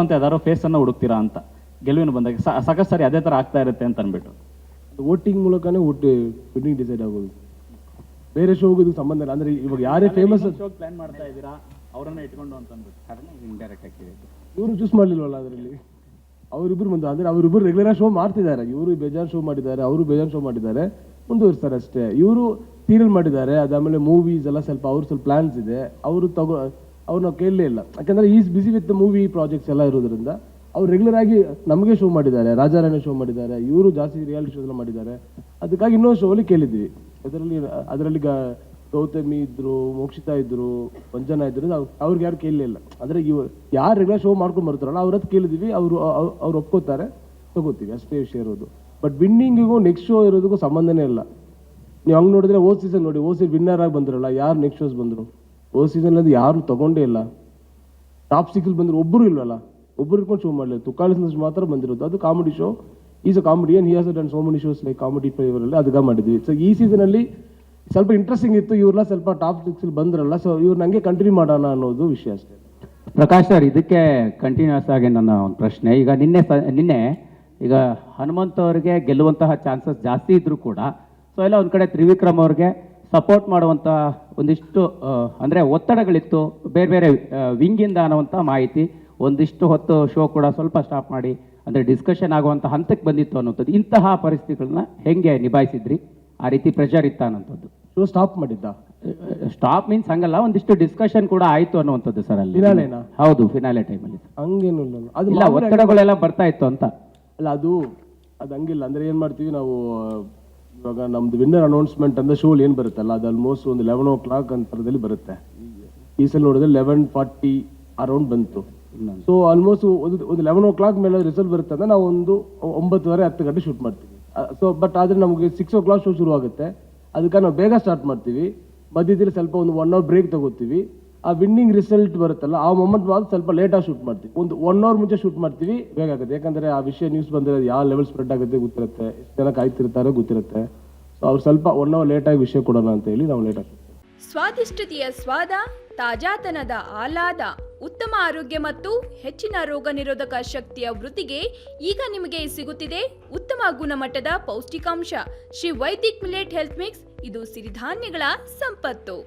ಅಂತ ಯಾವ್ದಾದ್ರು ಫೇಸನ್ನು ಹುಡುಕ್ತೀರಾ ಅಂತ ಗೆಲುವಿನ ಬಂದಾಗ ಸಾಕಷ್ಟು ಸರಿ ಅದೇ ಥರ ಆಗ್ತಾ ಇರುತ್ತೆ ಅಂತ ಅಂದ್ಬಿಟ್ಟು ವೋಟಿಂಗ್ ಮೂಲಕನೇ ವಿನ್ನಿಂಗ್ ಡಿಸೈಡ್ ಆಗೋದು. ಬೇರೆ ಶೋಗೆ ಇದು ಸಂಬಂಧ ಇಲ್ಲ. ಅಂದ್ರೆ ಇವಾಗ ಯಾರೇ ಫೇಮಸ್ ಪ್ಲಾನ್ ಮಾಡ್ತಾ ಇದ್ದೀರಾ ಅವರನ್ನ ಇಟ್ಕೊಂಡು ಅಂತ ಅಂದ್ಬಿಟ್ಟು ಅದನ್ನ ಇಂಡೈರೆಕ್ಟ್ ಆಗಿ ಇವರು ಚೂಸ್ ಮಾಡಲಿಲ್ವಲ್ಲ ಅದರಲ್ಲಿ. ಅವರಿಬ್ಬರು ಬಂದು ಅಂದ್ರೆ ಅವರಿಬ್ಬರು ರೆಗ್ಯುಲರ್ ಶೋ ಮಾಡ್ತಿದ್ದಾರೆ. ಇವರು ಬೇಜಾನ್ ಶೋ ಮಾಡಿದ್ದಾರೆ, ಅವರು ಬೇಜಾನ್ ಶೋ ಮಾಡಿದ್ದಾರೆ, ಮುಂದುವರಿಸ್ತಾರೆ ಅಷ್ಟೇ. ಇವರು ಸೀರಿಯಲ್ ಮಾಡಿದ್ದಾರೆ, ಅದಾದಮೇಲೆ ಮೂವೀಸ್ ಎಲ್ಲ ಸ್ವಲ್ಪ ಅವ್ರು ಸ್ವಲ್ಪ ಪ್ಲಾನ್ಸ್ ಇದೆ. ಅವರು ಅವ್ರನ್ನ ಕೇಳಲೇ ಇಲ್ಲ, ಯಾಕಂದ್ರೆ is busy with movie projects ಎಲ್ಲ ಇರೋದ್ರಿಂದ. ಅವ್ರು ರೆಗ್ಯುಲರ್ ಆಗಿ ನಮಗೆ ಶೋ ಮಾಡಿದ್ದಾರೆ, ರಾಜಾರಾಣಿ ಶೋ ಮಾಡಿದ್ದಾರೆ, ಇವರು ಜಾಸ್ತಿ ರಿಯಾಲಿಟಿ ಶೋ ಎಲ್ಲ ಮಾಡಿದ್ದಾರೆ. ಅದಕ್ಕಾಗಿ ಇನ್ನೊಂದು ಶೋ ಅಲ್ಲಿ ಕೇಳಿದ್ವಿ. ಅದರಲ್ಲಿ ಗೌತಮಿ ಇದ್ರು, ಮೋಕ್ಷಿತಾ ಇದ್ರು, ವಂಜನಾ ಇದ್ರು, ಅವ್ರಿಗೆ ಯಾರು ಕೇಳಲಿಲ್ಲ. ಅಂದ್ರೆ ಯಾರು ರೆಗ್ಯುಲರ್ ಶೋ ಮಾಡ್ಕೊಂಡು ಬರ್ತಾರಲ್ಲ ಅವ್ರ ಹತ್ರ ಕೇಳಿದ್ವಿ, ಅವ್ರು ಒಪ್ಕೋತಾರೆ, ತಗೋತೀವಿ, ಅಷ್ಟೇ ವಿಷಯ ಇರೋದು. ಬಟ್ ವಿನ್ನಿಂಗಿಗೂ ನೆಕ್ಸ್ಟ್ ಶೋ ಇರೋದಕ್ಕೂ ಸಂಬಂಧನೇ ಇಲ್ಲ. ನೀವು ಹಂಗೆ ನೋಡಿದ್ರೆ ಓ ಸೀಸನ್ ನೋಡಿ, ಓ ಸೀಸನ್ ವಿನ್ನರ್ ಆಗಿ ಬಂದ್ರಲ್ಲ, ಯಾರು ನೆಕ್ಸ್ಟ್ ಶೋಸ್ ಬಂದರು? ಓ ಸೀಸನ್ ಅದು ಯಾರು ತಗೊಂಡೇ ಇಲ್ಲ. ಟಾಪ್ 6 ಬಂದ್ರು ಒಬ್ಬರು ಇಲ್ವಲ್ಲ, ಒಬ್ಬರು ಇಟ್ಕೊಂಡು ಶೋ ಮಾಡಲಿಲ್ಲ. ತುಕಾಲಿಸ್ ಮಾತ್ರ ಬಂದಿರೋದು. ಅದು comedy show. Is a comedian, he has done so many shows like comedy ಫೇವರಲ್ಲಿ ಅದಕ್ಕೆ ಮಾಡಿದ್ವಿ. ಸೊ ಈ ಸೀಸನಲ್ಲಿ ಸ್ವಲ್ಪ ಇಂಟ್ರೆಸ್ಟಿಂಗ್ ಇತ್ತು. ಇವ್ರನ್ನ ಸ್ವಲ್ಪ ಟಾಪ್ 6 ಬಂದ್ರಲ್ಲ, ಸೊ ಇವ್ರು ನಂಗೆ ಕಂಟಿನ್ಯೂ ಮಾಡೋಣ ಅನ್ನೋದು ವಿಷಯ ಅಷ್ಟೇ. ಪ್ರಕಾಶ್ ಸರ್, ಇದಕ್ಕೆ ಕಂಟಿನ್ಯೂಸ್ ಆಗಿ ನನ್ನ ಒಂದು ಪ್ರಶ್ನೆ. ಈಗ ನಿನ್ನೆ ಈಗ ಹನುಮಂತ್ ಅವರಿಗೆ ಗೆಲ್ಲುವಂತಹ ಚಾನ್ಸಸ್ ಜಾಸ್ತಿ ಇದ್ರೂ ಕೂಡ ಸೊ ಎಲ್ಲ ಒಂದು ಕಡೆ ತ್ರಿವಿಕ್ರಮ್ ಅವ್ರಿಗೆ ಸಪೋರ್ಟ್ ಮಾಡುವಂಥ ಒಂದಿಷ್ಟು ಅಂದರೆ ಒತ್ತಡಗಳಿತ್ತು ಬೇರೆ ಬೇರೆ ವಿಂಗಿಂದ ಅನ್ನುವಂಥ ಮಾಹಿತಿ. ಒಂದಿಷ್ಟು ಹೊತ್ತು ಶೋ ಕೂಡ ಸ್ವಲ್ಪ ಸ್ಟಾಪ್ ಮಾಡಿ ಅಂದರೆ ಡಿಸ್ಕಷನ್ ಆಗುವಂಥ ಹಂತಕ್ಕೆ ಬಂದಿತ್ತು ಅನ್ನೋಂಥದ್ದು. ಇಂತಹ ಪರಿಸ್ಥಿತಿಗಳನ್ನ ಹೆಂಗೆ ನಿಭಾಯಿಸಿದ್ರಿ? ಆ ರೀತಿ ಪ್ರೆಷರ್ ಇತ್ತ ಅನ್ನೋಂಥದ್ದು? ಶೋ ಸ್ಟಾಪ್ ಮಾಡಿದ್ದ? ಸ್ಟಾಪ್ ಮೀನ್ಸ್ ಹಂಗಲ್ಲ, ಒಂದಿಷ್ಟು ಡಿಸ್ಕಷನ್ ಕೂಡ ಆಯ್ತು ಅನ್ನುವಂಥದ್ದು ಸರ್ ಅಲ್ಲಿ. ಫಿನಾಲೆನಾ? ಹೌದು, ಫಿನಾಲೆ ಟೈಮಲ್ಲಿ. ಹಂಗೇನು ಇಲ್ಲ, ಒತ್ತಡಗಳೆಲ್ಲ ಬರ್ತಾ ಇತ್ತು ಅಂತ ಅಲ್ಲ. ಅದು ಹಂಗಿಲ್ಲ. ಅಂದ್ರೆ ಏನ್ ಮಾಡ್ತೀವಿ ನಾವು, ಇವಾಗ ನಮ್ದು ವಿನ್ನರ್ ಅನೌನ್ಸ್ಮೆಂಟ್ ಅಂದ್ರೆ ಶೋ ಏನ್ ಬರುತ್ತಲ್ಲ, ಅದು ಆಲ್ಮೋಸ್ಟ್ ಒಂದು 11 o'clock ಅಂತರದಲ್ಲಿ ಬರುತ್ತೆ. ಈ ಸಲ ನೋಡಿದ್ರೆ 11:40 ಅರೌಂಡ್ ಬಂತು. ಸೊ ಆಲ್ಮೋಸ್ಟ್ ಒಂದು 11 o'clock ಮೇಲೆ ರಿಸಲ್ಟ್ ಬರುತ್ತೆ ಅಂದ್ರೆ ನಾವು ಒಂದು 9:30 10 ಗಂಟೆ ಶೂಟ್ ಮಾಡ್ತೀವಿ. ಸೊ ಬಟ್ ಆದ್ರೆ ನಮಗೆ 6 o'clock ಶೋ ಶುರು ಆಗುತ್ತೆ. ಅದಕ್ಕೆ ನಾವು ಬೇಗ ಸ್ಟಾರ್ಟ್ ಮಾಡ್ತೀವಿ. ಮಧ್ಯದಲ್ಲಿ ಸ್ವಲ್ಪ ಒಂದು 1 hour ಬ್ರೇಕ್ ತಗೋತೀವಿ. ಆ ವಿನ್ನಿಂಗ್ ರಿಸಲ್ಟ್ ಬರುತ್ತಲ್ಲ, ಆ ಮೊಮೆಂಟ್ ಮಾತ್ರ ಸ್ವಲ್ಪ ಲೇಟಾಗಿ ಶೂಟ್ ಮಾಡ್ತೀವಿ. ಒಂದು 1 hour ಮುಂಚೆ ಶೂಟ್ ಮಾಡ್ತೀವಿ, ಬೇಗ ಆಗುತ್ತೆ. ಯಾಕಂದ್ರೆ ಆ ವಿಷಯ ನ್ಯೂಸ್ ಬಂದರೆ ಯಾವ ಲೆವೆಲ್ ಸ್ಪ್ರೆಡ್ ಆಗುತ್ತೆ ಗೊತ್ತಿರುತ್ತೆ, ಎಷ್ಟು ಜನ ಕಾಯ್ತಿರ್ತಾರೆ ಗೊತ್ತಿರುತ್ತೆ. ಸೊ ಅವ್ರು ಸ್ವಲ್ಪ 1 hour ಲೇಟಾಗಿ ವಿಷಯ ಕೊಡೋಣ ಅಂತ ಹೇಳಿ ನಾವು ಲೇಟಾಗಿ. ಸ್ವಾದಿಷ್ಟತೆಯ ಸ್ವಾದ, ತಾಜಾತನದ ಆಹ್ಲಾದ, ಉತ್ತಮ ಆರೋಗ್ಯ ಮತ್ತು ಹೆಚ್ಚಿನ ರೋಗ ನಿರೋಧಕ ಶಕ್ತಿಯ ವೃದ್ಧಿಗೆ ಈಗ ನಿಮಗೆ ಸಿಗುತ್ತಿದೆ ಉತ್ತಮ ಗುಣಮಟ್ಟದ ಪೌಷ್ಟಿಕಾಂಶ Shri Vaidik millet health mix. ಇದು ಸಿರಿಧಾನ್ಯಗಳ ಸಂಪತ್ತು.